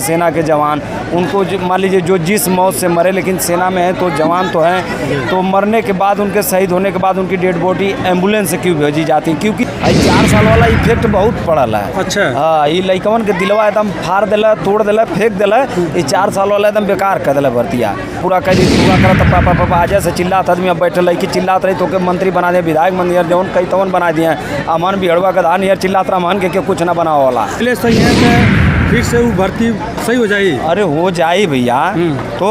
सेना के जवान, उनको मान लीजिए जो जिस मौत से मरे, लेकिन सेना में है तो जवान तो हैं, तो मरने के बाद उनके शहीद होने के बाद उनकी डेड बॉडी एम्बुलेंस से क्यों भेजी जाती है? क्योंकि 4 साल वाला इफेक्ट बहुत पड़ल है। अच्छा। हाँ, ये लइकवन के दिलवा एकदम फाड़ दिला, तोड़ दिला, फेंक दिला। ये 4 साल वाला एकदम बेकार कर दिला भर्तिया पूरा कह दी पूरा करत पापा पापा आज से चिल्लात आदमी अब बैठे लड़की चिल्लात रही तो के मंत्री बना दिया, विधायक मंत्री जौन कई तवन बना दिए। अमन बिहड़वा का धान यार चिल्लात रहा मान के कुछ ना बनाओ वाला सही है, फिर से वो भर्ती सही हो जाएगी। अरे हो जाए भैया। तो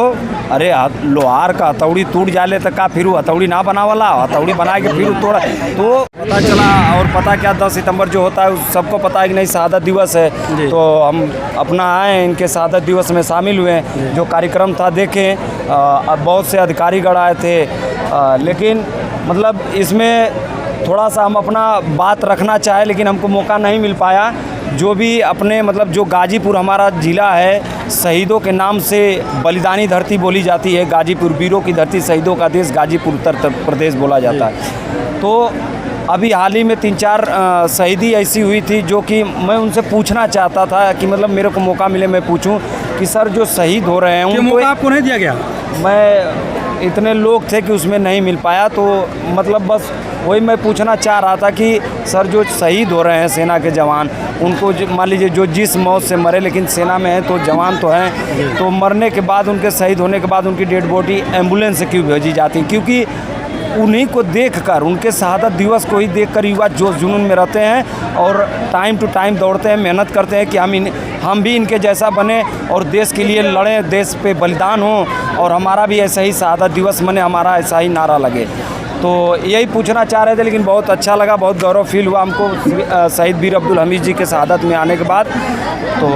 अरे लोहार का हथौड़ी टूट जाले तो का फिर हथौड़ी ना बनावाला, हथौड़ी बना के फिर तोड़ा तो पता चला। और पता क्या 10 सितंबर जो होता है सबको पता है कि नहीं शहादत दिवस है, तो हम अपना आए इनके शहादत दिवस में शामिल हुए। जो कार्यक्रम था देखें, बहुत से अधिकारीगण आए थे, लेकिन मतलब इसमें थोड़ा सा हम अपना बात रखना चाहे लेकिन हमको मौका नहीं मिल पाया। जो भी अपने मतलब जो गाजीपुर हमारा ज़िला है, शहीदों के नाम से बलिदानी धरती बोली जाती है। गाजीपुर वीरों की धरती, शहीदों का देश गाजीपुर उत्तर प्रदेश बोला जाता है। तो अभी हाल ही में 3-4 शहीदी ऐसी हुई थी जो कि मैं उनसे पूछना चाहता था कि मतलब मेरे को मौका मिले मैं पूछूं कि सर जो शहीद हो रहे हैं उनको आपको नहीं दिया गया? मैं इतने लोग थे कि उसमें नहीं मिल पाया, तो मतलब बस वही मैं पूछना चाह रहा था कि सर जो शहीद हो रहे हैं सेना के जवान, उनको मान लीजिए जो जिस मौत से मरे, लेकिन सेना में है तो जवान तो हैं, तो मरने के बाद उनके शहीद होने के बाद उनकी डेड बॉडी एम्बुलेंस से क्यों भेजी जाती है? क्योंकि उन्हीं को देखकर, उनके शहादत दिवस को ही देखकर युवा जोश जुनून में रहते हैं और टाइम टू टाइम दौड़ते हैं, मेहनत करते हैं कि हम भी इनके जैसा बने और देश के लिए लड़ें, देश पे बलिदान हो और हमारा भी ऐसा ही शहादत दिवस बने, हमारा ऐसा ही नारा लगे। तो यही पूछना चाह रहे थे, लेकिन बहुत अच्छा लगा, बहुत गौरव फील हुआ हमको शहीद वीर अब्दुल हमीद जी के शहादत में आने के बाद, तो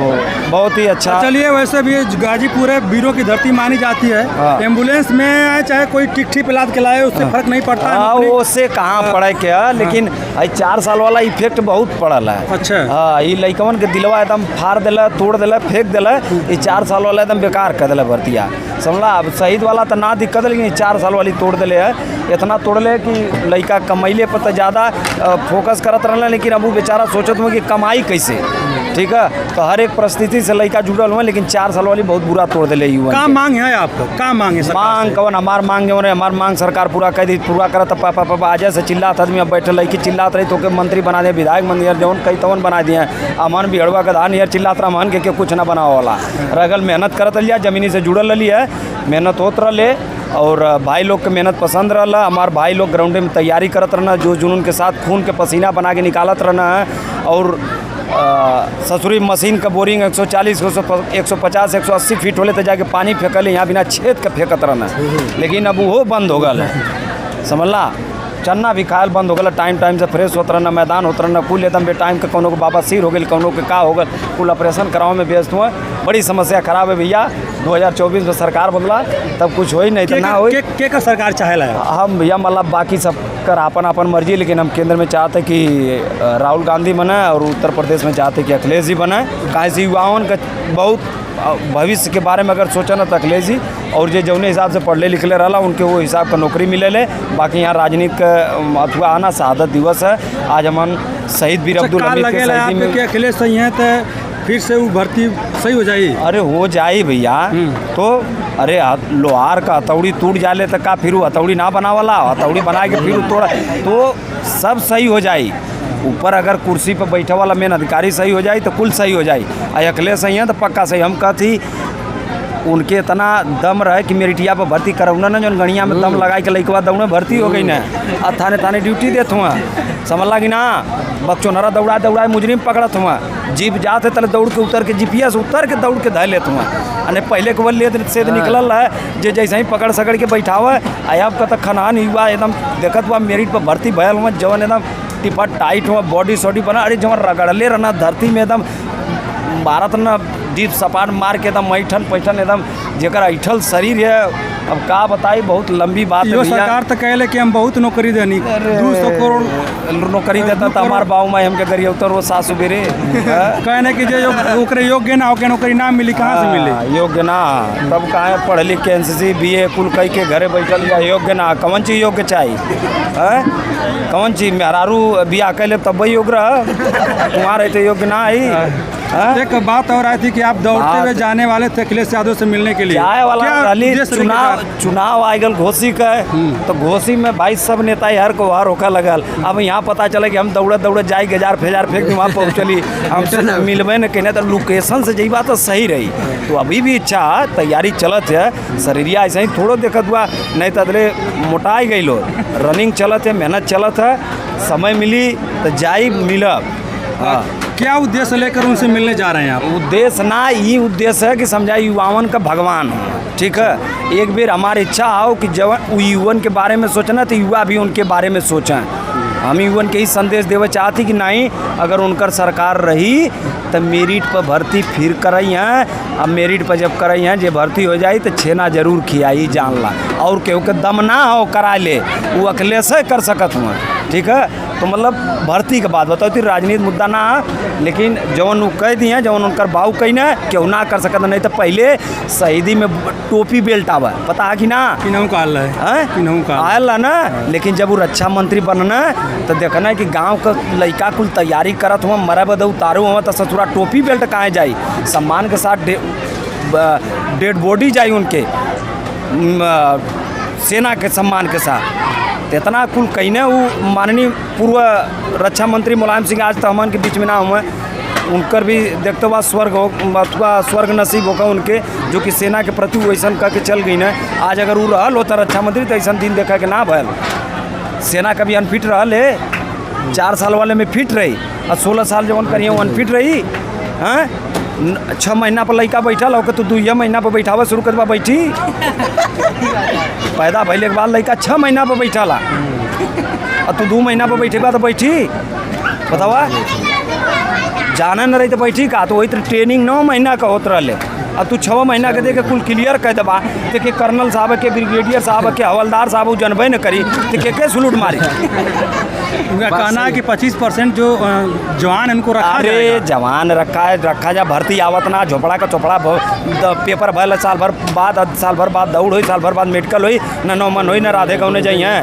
बहुत ही अच्छा। चलिए, वैसे भी गाजीपुर है, वीरों की धरती मानी जाती है। एम्बुलेंस में आए चाहे कोई टिकठी पे लाद के लाए, उससे फर्क नहीं पड़ता है। उससे कहाँ पड़े क्या, लेकिन 4 साल वाला इफेक्ट बहुत पड़ल है। अच्छा। हाँ, ये लइकवन के दिलवा एकदम फाड़ दिला, तोड़ दिला, फेंक दिला। ये 4 साल वाला एकदम बेकार कर दिला भर्तिया समझला। अब शहीद वाला तो ना दिक्कत, लेकिन 4 साल वाली तोड़ दिले है, इतना तोड़ले कि लड़का कमैले पर तो ज़्यादा फोकस करत रहना, लेकिन अब वो बेचारा सोचत हुआ कि कमाई कैसे, ठीक है। तो हर एक परिस्थिति से लड़का जुड़ल हुआ, लेकिन 4 साल वाली बहुत बुरा तोड़ दिले युवा। क्या मांग है आपको? क्या मांग है? मांग कवन हमार मांग जो है, हमार मांग सरकार पूरा कर दी, पूरा करत पापा पापा आज से चिल्लात आदमी अब बैठे लड़की चिल्लात रही तो के मंत्री बना दिए, विधायक मंत्री जौन कई तवन बना दिए। अमन बिहड़वा का धान यार चिल्लात रहा मान के कुछ ना बनाओ वाला रगल मेहनत करत लिया, जमीनी से जुड़ल रही है, मेहनत होत रहे और भाई लोग के मेहनत पसंद रहा। हमारे भाई लोग ग्राउंड में तैयारी करत रहना, जो जुनून के साथ खून के पसीना बना के निकालत रहना है। और ससुरी मशीन का बोरिंग 140, 150, 180 फीट होले तो जाके पानी फेंकल, यहाँ बिना छेद के फेंकत रहना, लेकिन अब वो बंद हो गया समझला। चन्ना भी खायल बंद हो गया, टाइम से फ्रेश होता रहना, मैदान होता रहना, कुल एकदम बेटाइम के कोनो को बाबा सिर हो गई, कोनो के का हो गल, कुल ऑपरेशन कराओ में व्यस्त हुआ। बड़ी समस्या खराब है भैया। 2024 में सरकार बदला तब कुछ हो ही नहीं, तो ना हो के सरकार चाहेला हम भैया मतलब बाकी सब कर अपन मर्जी, लेकिन हम केंद्र में चाहते कि राहुल गांधी बने और उत्तर प्रदेश में चाहते कि अखिलेश जी बने। काहे से युवाओं का बहुत भविष्य के बारे में अगर सोचा ना तो अखिलेश जी, और जो जौने हिसाब से पढ़ले लिखले रहा उनके वो हिसाब का नौकरी मिले ले। बाकी यहाँ राजनीति का अथवा आना शहादत दिवस है, आज हम शहीद वीर अब्दुल हमीद के शहीदी में अखिलेश सही है तो फिर से वो भर्ती सही हो जाएगी। अरे हो जाए भैया। तो अरे लोहार का हथौड़ी टूट जाले तो का फिर हथौड़ी ना बनावाला, हथौड़ी बना के फिर तोड़ा तो सब सही हो जाए। ऊपर अगर कुर्सी पर बैठे वाला मेन अधिकारी सही हो जाए तो कुल सही हो जाए। अखिलेश सही है तो पक्का सही। हम कहती उनके इतना दम रहे कि मेरिटिया पर भर्ती करौना ना, जो गणिया में दम लगा के लइकवा दौड़े भर्ती हो गई ना, अब थाने थाने ड्यूटी देत हुआ समझला कि ना। बक्चोनरा दौड़ा मुजरिम पकड़त हुआ, जीप जाते तले दौड़ के उतर के GPS उतर के दौड़ के धै लेत हुआ। अने पहले के ले से निकलल है जे जैसे ही पकड़ सकड़ के बैठावा। अब का तो खनहान युवा एकदम देखत हुआ मेरिट पर भर्ती भयल हुआ, जवन एकदम टिपा टाइट हुआ, बॉडी सॉडी बना, अरे जवन रगड़ले रहना धरती में एकदम भारत न जीप सपाट मार के एकदम ऐठन पैठन एकदम जेकर ऐठल शरीर है। अब का बताई, बहुत लंबी बात है। सरकार तो कहले कि हम बहुत नौकरी देनी, 200 करोड़ नौकरी देता तो हमारे बाबू माई हमके गरिए उतर वो सासु बेरे कहने की जो ओकरे योग्य ना होके नौकरी ना मिली, कहाँ से मिली? योग्य ना तब कहाँ पढ़ लिख के NCC BA कुल कई के घरे बैठल या योग्य ना। कौन चीज योग्य चाहिए? कौन चीज मेहरारू बिया कैले तब योग्य रह, तुम्हारे तो योग्य ना आई। हाँ? एक बात और आई थी कि आप दौड़ते हुए जाने वाले थे अखिलेश यादव से मिलने के लिए। जाए वाला क्या रैली उद्देश्य चुनाव आएगल घोषी का है तो घोषी में भाई सब नेता हर को वार होकर लगल। अब यहाँ पता चले कि हम दौड़त जाए गजार फेजार फेंक के वहाँ पहुँचली हमसे मिलबे न कहने तो लोकेशन से जई बात तो सही रही। तो अभी भी इच्छा तैयारी चलत है, शरीरिया ऐसा ही थोड़ो देखत हुआ नहीं तो अदले मोटाई गई लो। रनिंग चलत है, मेहनत चलत है, समय मिली तो जाई मिलब। हाँ, क्या उद्देश्य लेकर उनसे मिलने जा रहे हैं आप? उद्देश्य ना ये उद्देश्य है कि समझा युवावन का भगवान हो, ठीक है। एक बार हमारी इच्छा हो कि जब युवन के बारे में सोचना तो युवा भी उनके बारे में सोचें। हम युवन के ही संदेश देवे चाहती कि नहीं अगर उनकर सरकार रही तो मेरिट पर भर्ती फिर करई हैं। अब मेरिट पर जब करई हैं जे भर्ती हो जाई तो छेना जरूर खियाई जान ला। और केहू के दम ना हो करा ले वो अखिलेश कर सकत हुआ, ठीक है। तो मतलब भर्ती के बाद बताओ तो राजनीति मुद्दा ना है, लेकिन जवन वो कह दिए जवन उनकर बाऊ कही ना क्यों ना कर सकत। नहीं तो पहले शहीदी में टोपी बेल्ट आवा पता है कि ना किनहू का आयल ना। लेकिन जब वो रक्षा मंत्री बनना तो देखना कि गांव का लड़का कुल तैयारी करत हुआ मरे बदे उतारू हुआ तो ससुरा टोपी बेल्ट कहाँ जाई, सम्मान के साथ डेड बॉडी जाई उनके सेना के सम्मान के साथ। इतना कुल कहने वो माननीय पूर्व रक्षा मंत्री मुलायम सिंह आज तो हमन के बीच में ना हुए, उनकर भी देखते हुआ स्वर्ग नसीब होगा उनके जो कि सेना के प्रति वैसन कह के चल गई ना। आज अगर वो रहल होता रक्षा मंत्री तो ऐसा दिन देखा कि ना भल। सेना कभी अनफिट रहल है, 4 साल वाले में फिट रही और 16 साल जब करिए वो अनफिट रही। हाँ 6 महीना पर लड़का बैठल हो तो 2 महीना पर बैठावा शुरू कर बैठी पैदा भैले के बाद लड़का 6 महीना पर बैठला और तू 2 महीना पर बैठेगा तो बैठी बतावा जाना न रही तो बैठी का। तो वही तो ट्रेनिंग 9 महीना का होत रहे अब तू 6 महीना के देखे कुल क्लियर कर दबा देखिए कर्नल साहब के ब्रिगेडियर साहब के हवलदार साहब जनबे न करी तो के सलूट मारी। उनका कहना है कि 25% जो जवान इनको रखा अरे जवान रखा जा भर्ती आवत ना झोपड़ा का चोपड़ा पेपर भल साल भर बाद दौड़ हुई साल भर बाद मेडिकल हुई न 9 मन हुई न राधे गौने जाइए,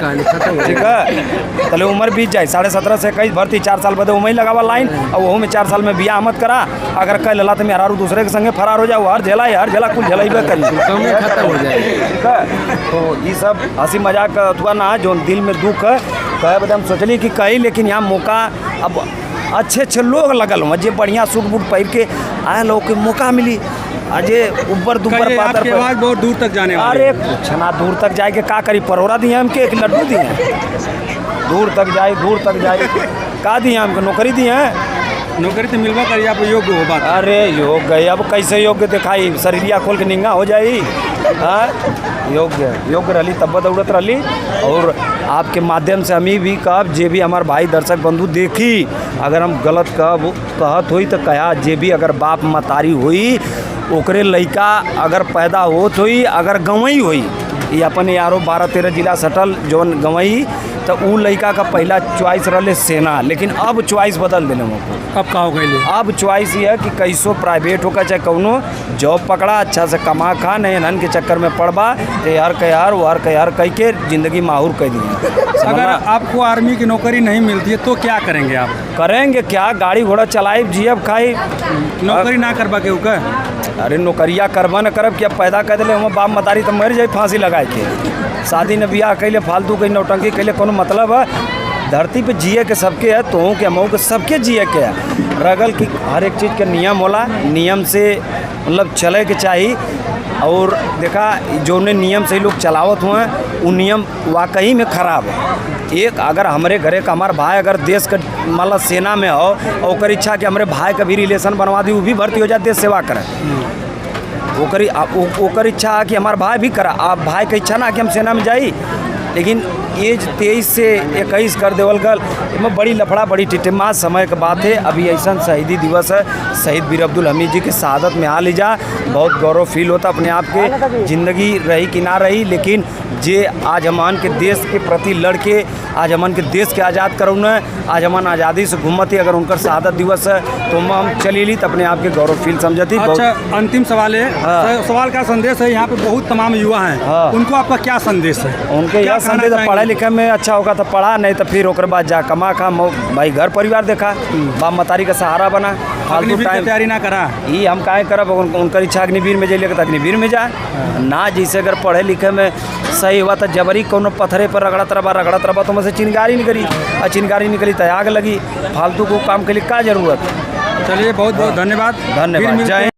ठीक है। तले उम्र बीत जाए 17.5 से 21 भर्ती 4 साल बाद वहीं लगावा लाइन और वह में 4 साल में बियाह मत करा। अगर कह लला तो मेरा दूसरे के संगे फरार हो जाओ हर झेला कुल झेलाइबे करी खत्म हो जाए, ठीक है। तो ये सब हंसी मजाक अथवा ना जो दिल में दुख है कहे बदे हम सोचली कि कही, लेकिन यहाँ मौका अब अच्छे लोग लगल हुआ जे बढ़िया सूट बूट पहन के आए लोग के मौका मिली अजय ऊपर दुपर पातर आपकी आवाज बहुत दूर तक जाने वाली। अरे कुछ ना दूर तक जाए के का करी परोरा दिए हमके एक लड्डू दिए दूर तक जाए का दिए हमको नौकरी दिए नौकरी तो मिलवा करिए आप योग्य हो बात। अरे योग्य अब कैसे योग्य दिखाई शरीरिया खोल के निंगा हो जाई। योग्य रही तब दौड़त रही। और आपके माध्यम से हम ही भी कहब जे भी हमारे भाई दर्शक बंधु देखी अगर हम गलत कहत हुई तो कहा जे भी अगर बाप मतारी हुई ओकरे लड़का अगर पैदा होत हुई अगर गंवई हुई ये अपन यारो 12-13 जिला सटल जौन गंवई तो उ लड़का का पहला चॉइस रहे सेना, लेकिन अब चॉइस बदल देने हमको। अब का हो गई अब चॉइस ये है कि कैसो प्राइवेट होकर चाहे कौनो जॉब पकड़ा अच्छा से कमा खा नहीं नन के चक्कर में पड़बा वो हर कह के ज़िंदगी माहूर कह दी। अगर आपको आर्मी की नौकरी नहीं मिलती है तो क्या करेंगे आप? करेंगे क्या गाड़ी घोड़ा चलाए जियब खाई नौकरी ना करबा के का? अरे नौकरिया करबा न करब कि अब पैदा कर दिले हम बाप मतारी तो मर जाए फांसी लगाए के शादी न बियाह कैले फालतू कहीं नौटंकी कैले कोनो मतलब है। धरती पे जिए के सबके है तो के मऊ के सबके जिए के है रगल की हर एक चीज़ के नियम होला नियम से मतलब चले के चाहिए। और देखा जो ने नियम से लोग चलावत हुए वो नियम वाकई में ख़राब है। एक अगर हमारे घरे का हमारा भाई अगर देश का मतलब सेना में हो और ओकर इच्छा कि हमारे भाई का भी रिलेशन बनवा दी वो भी भर्ती हो जाए देश सेवा करे ओकर इच्छा कि हमारा भाई भी करा आप भाई का इच्छा ना कि हम सेना में जाई लेकिन एज 23 से 21 कर देवल गल इसमें बड़ी लफड़ा बड़ी टिटिमा समय की बात है। अभी ऐसा शहीदी दिवस है शहीद वीर अब्दुल हमीद जी की शहादत में हाल जा बहुत गौरव फील होता अपने आप के ज़िंदगी रही कि ना रही लेकिन जे आज हमान के देश के प्रति लड़के आज हमन के देश के आज़ाद करौन है। आज हमन आज़ादी से घूमती, अगर उनकर शहादत दिवस है तो हम चली ली तो अपने आप के गौरव फील समझती। अच्छा, अंतिम सवाल है। हाँ। सवाल का संदेश है, यहाँ पे बहुत तमाम युवा हैं। हाँ। उनको आपका क्या संदेश है? उनके यह संदेश है, पढ़े लिखे में अच्छा होगा तो पढ़ा, नहीं तो फिर ओकर बाद जा कमा खा, भाई घर परिवार देखा, बाप मतारी का सहारा बना। फालतू टाइम तैयारी ना करा ये हम काहे करब, उनकर इच्छा अग्निवीर में जाइए तो अग्निवीर में जा ना। जैसे अगर पढ़े लिखे में सही हुआ तो जबरी कोनो पत्थरे पर रगड़त रहा तो मुझसे चिंगारी निकली, और चिंगारी निकली तो आग लगी। फालतू को काम के लिए क्या जरूरत। चलिए, बहुत बहुत धन्यवाद। धन्यवाद। जय